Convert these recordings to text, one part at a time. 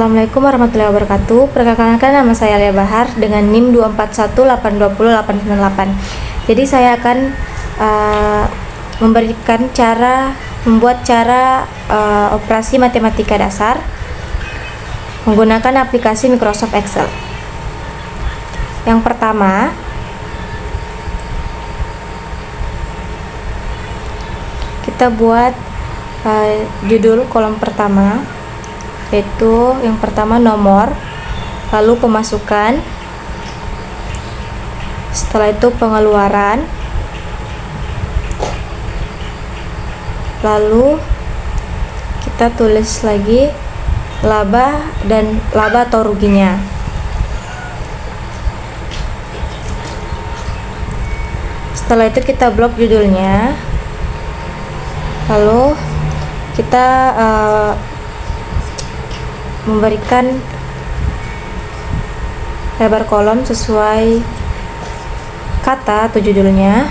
Assalamualaikum warahmatullahi wabarakatuh. Perkenalkan, nama saya Alia Bahar dengan NIM 241820898. Jadi saya akan memberikan membuat cara operasi matematika dasar menggunakan aplikasi Microsoft Excel. Yang pertama, kita buat judul kolom pertama, yaitu yang pertama nomor, lalu pemasukan, setelah itu pengeluaran, lalu kita tulis lagi laba dan laba atau ruginya. Setelah itu kita blok judulnya, lalu kita memberikan lebar kolom sesuai kata atau judulnya.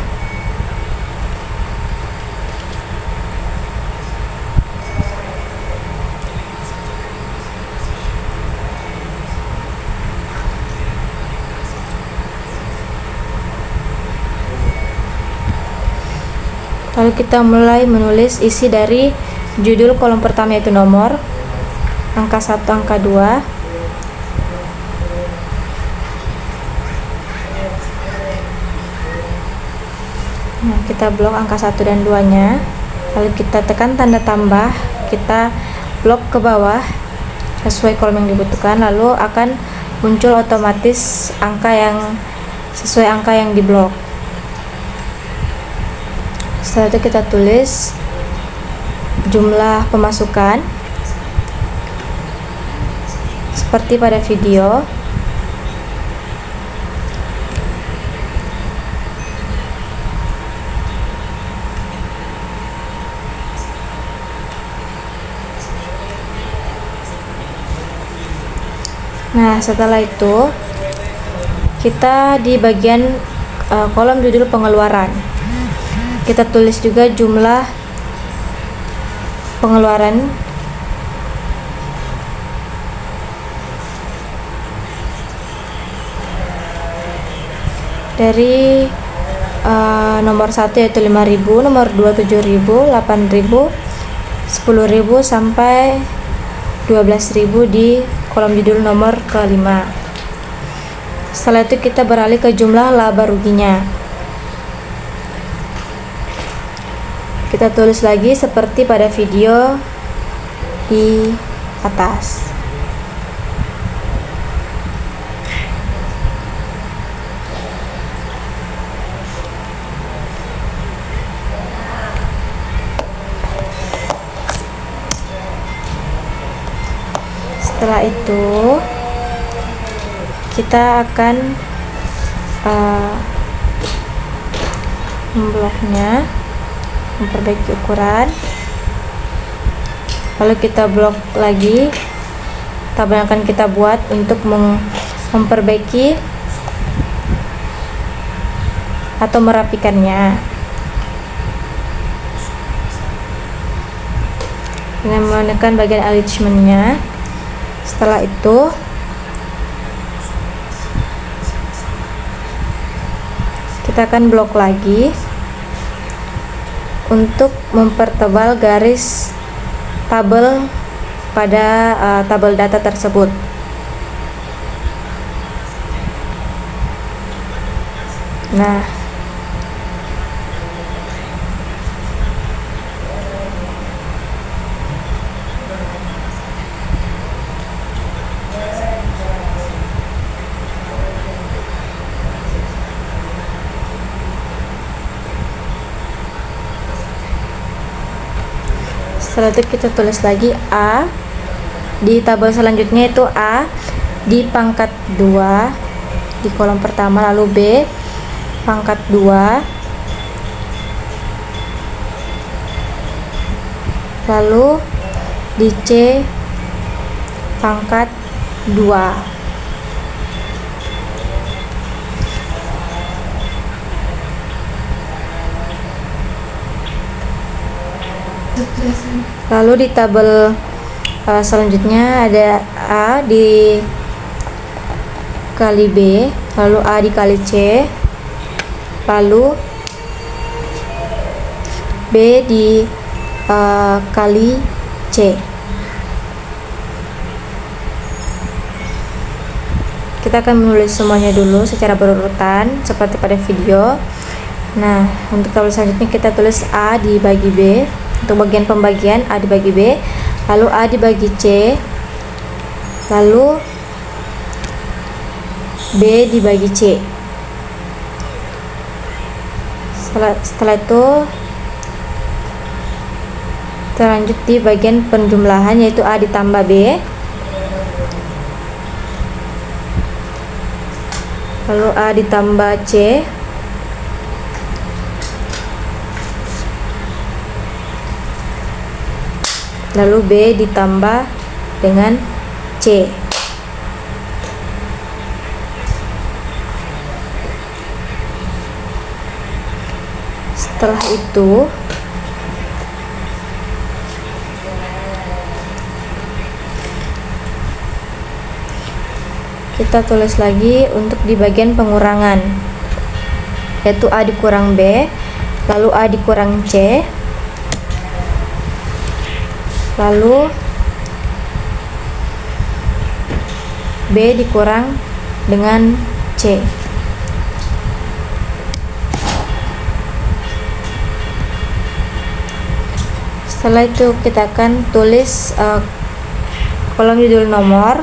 Lalu kita mulai menulis isi dari judul kolom pertama, yaitu nomor, angka 1, angka 2, nah, kita blok angka 1 dan 2 nya, lalu kita tekan tanda tambah, kita blok ke bawah sesuai kolom yang dibutuhkan, lalu akan muncul otomatis angka yang sesuai angka yang diblok. Setelah itu kita tulis jumlah pemasukan seperti pada video. Nah, setelah itu kita di bagian kolom judul pengeluaran, kita tulis juga jumlah pengeluaran dari nomor 1 yaitu 5.000, nomor 2 7.000, 8.000, 10.000 sampai 12.000 di kolom judul nomor ke-5. Setelah itu kita beralih ke jumlah laba ruginya. Kita tulis lagi seperti pada video di atas. Setelah itu kita akan membloknya, memperbaiki ukuran, lalu kita blok lagi tabel yang akan kita buat untuk memperbaiki atau merapikannya dengan menekan bagian alignment-nya. Setelah itu kita akan blok lagi untuk mempertebal garis tabel pada tabel data tersebut. Nah, setelah itu kita tulis lagi A di tabel selanjutnya, itu A di pangkat 2 di kolom pertama, lalu B pangkat 2, lalu di C pangkat 2. Lalu di tabel Selanjutnya ada A dikali B, lalu A dikali C, lalu B dikali C. Kita akan menulis semuanya dulu secara berurutan seperti pada video. Nah, untuk tabel selanjutnya kita tulis A dibagi B. Untuk bagian pembagian A dibagi B, lalu A dibagi C, lalu B dibagi C. Setelah itu terlanjut di bagian penjumlahan, yaitu A ditambah B, lalu A ditambah C, lalu B ditambah dengan C. Setelah itu kita tulis lagi untuk di bagian pengurangan, yaitu A dikurang B, lalu A dikurang C, lalu B dikurang dengan C. Setelah itu kita akan tulis kolom judul nomor.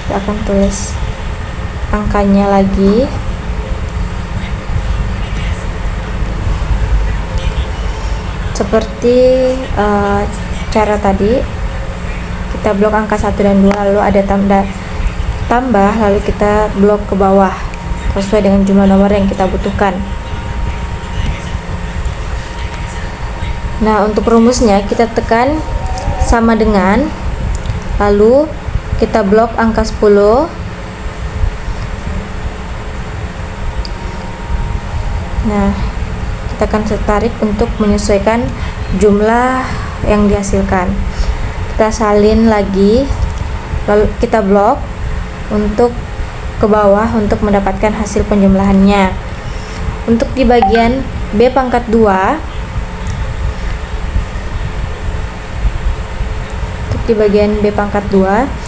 Kita akan tulis angkanya lagi. Seperti cara tadi, kita blok angka 1 dan 2, lalu ada tambah, lalu kita blok ke bawah sesuai dengan jumlah nomor yang kita butuhkan. Nah, untuk rumusnya kita tekan sama dengan, lalu kita blok angka 10. Nah, kita akan tarik untuk menyesuaikan jumlah yang dihasilkan. Kita salin lagi, lalu kita blok untuk ke bawah untuk mendapatkan hasil penjumlahannya. Untuk di bagian B pangkat 2, untuk di bagian B pangkat 2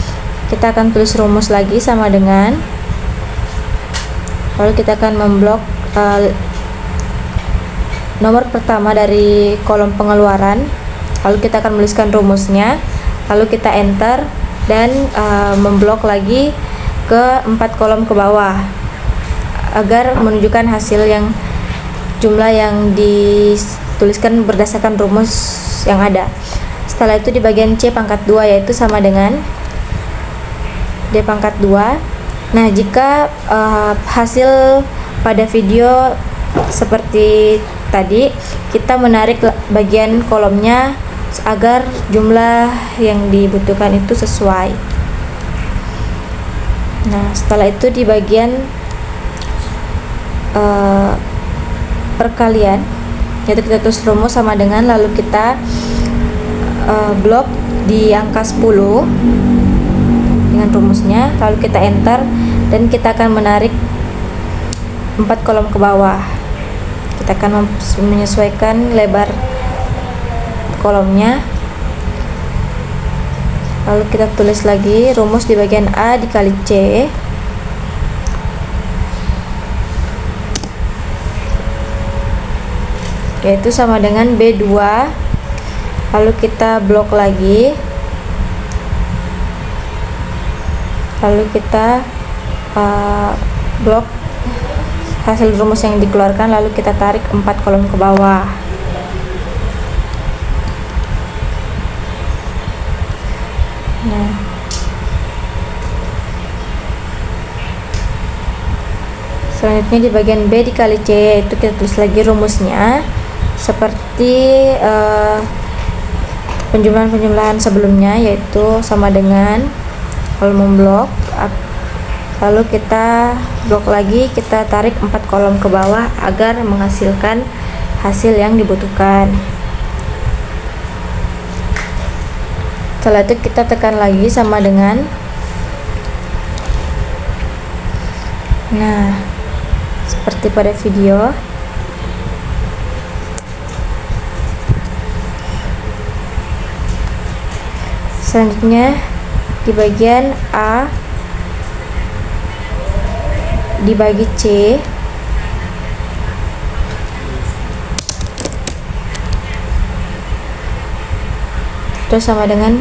kita akan tulis rumus lagi sama dengan, lalu kita akan memblok nomor pertama dari kolom pengeluaran, lalu kita akan menuliskan rumusnya, lalu kita enter dan memblok lagi ke 4 kolom ke bawah agar menunjukkan hasil yang jumlah yang dituliskan berdasarkan rumus yang ada. Setelah itu di bagian C pangkat 2, yaitu sama dengan D pangkat 2. Nah, jika hasil pada video seperti tadi, kita menarik bagian kolomnya agar jumlah yang dibutuhkan itu sesuai. Nah, setelah itu di bagian perkalian, yaitu kita tulis rumus sama dengan, lalu kita blok di angka 10 dengan rumusnya, lalu kita enter dan kita akan menarik 4 kolom ke bawah. Kita akan menyesuaikan lebar kolomnya, lalu kita tulis lagi rumus di bagian A dikali C, yaitu sama dengan B2, lalu kita blok lagi, lalu kita blok hasil rumus yang dikeluarkan, lalu kita tarik 4 kolom ke bawah. Nah, selanjutnya di bagian B dikali C, yaitu kita tulis lagi rumusnya seperti penjumlahan sebelumnya, yaitu sama dengan, lalu memblok, lalu kita blok lagi, kita tarik 4 kolom ke bawah agar menghasilkan hasil yang dibutuhkan. Setelah itu kita tekan lagi sama dengan, nah seperti pada video. Selanjutnya di bagian A dibagi C, terus sama dengan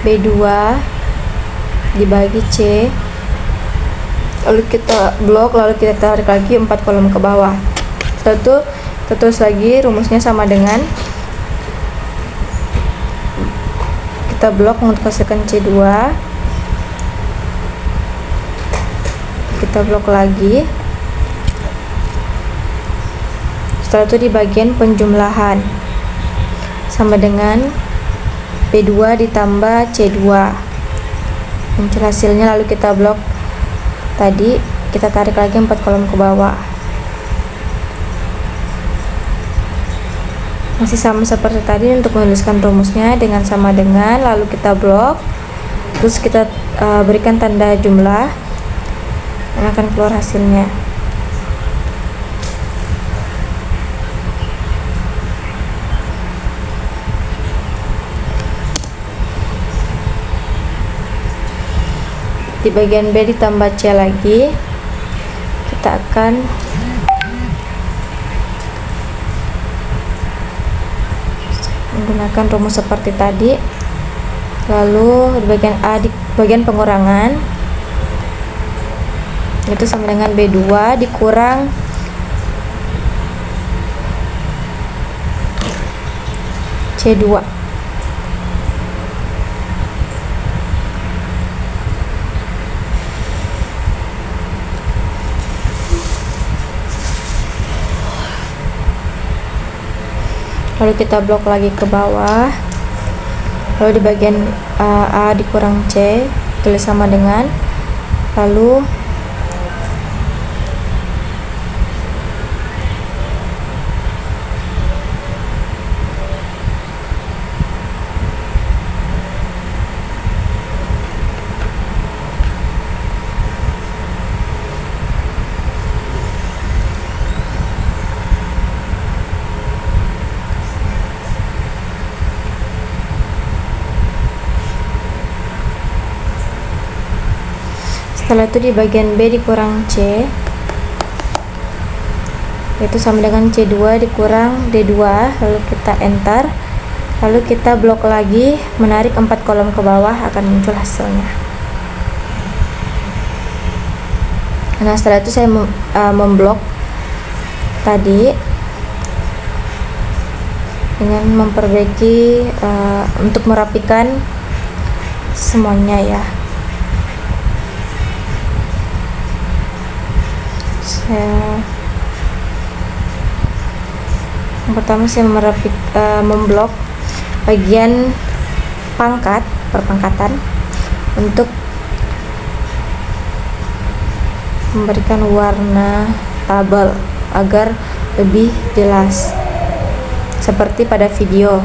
B2 dibagi C, lalu kita blok, lalu kita tarik lagi 4 kolom ke bawah. Setelah itu kita terus lagi rumusnya sama dengan kita blok untuk hasilkan C2, kita blok lagi. Setelah itu di bagian penjumlahan sama dengan B2 ditambah C2, muncul hasilnya, lalu kita blok tadi, kita tarik lagi 4 kolom ke bawah. Masih sama seperti tadi untuk menuliskan rumusnya dengan sama dengan, lalu kita blok, terus kita berikan tanda jumlah, dan akan keluar hasilnya. Di bagian B ditambah C lagi, kita akan menggunakan rumus seperti tadi. Lalu di bagian A, di bagian pengurangan, itu sama dengan B2 dikurang C2. Lalu kita blok lagi ke bawah, lalu di bagian A dikurang C tulis sama dengan, lalu setelah itu di bagian B dikurang C, itu sama dengan C2 dikurang D2, lalu kita enter, lalu kita blok lagi, menarik 4 kolom ke bawah, akan muncul hasilnya. Nah setelah itu saya memblok tadi dengan memperbaiki untuk merapikan semuanya ya. Yang pertama saya memblok bagian perpangkatan untuk memberikan warna tabel agar lebih jelas seperti pada video.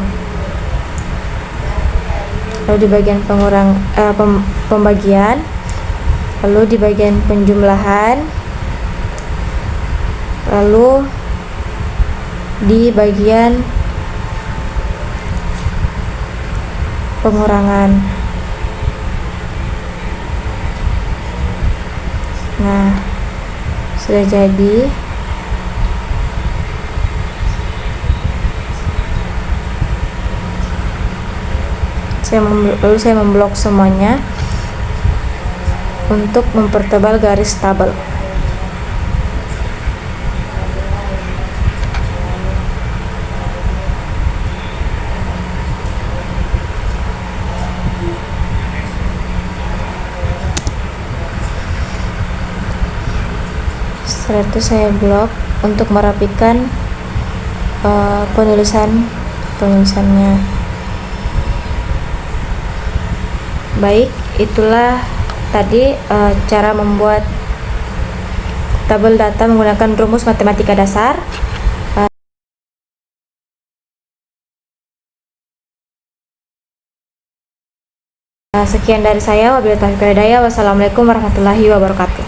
Lalu di bagian pembagian, lalu di bagian penjumlahan, lalu di bagian pengurangan. Nah sudah jadi. Lalu saya memblok semuanya untuk mempertebal garis tabel. Setelah itu saya blok untuk merapikan penulisannya. Baik, itulah tadi cara membuat tabel data menggunakan rumus matematika dasar. Sekian dari saya, wabillahi taufiq wal hidayah. Wassalamualaikum warahmatullahi wabarakatuh.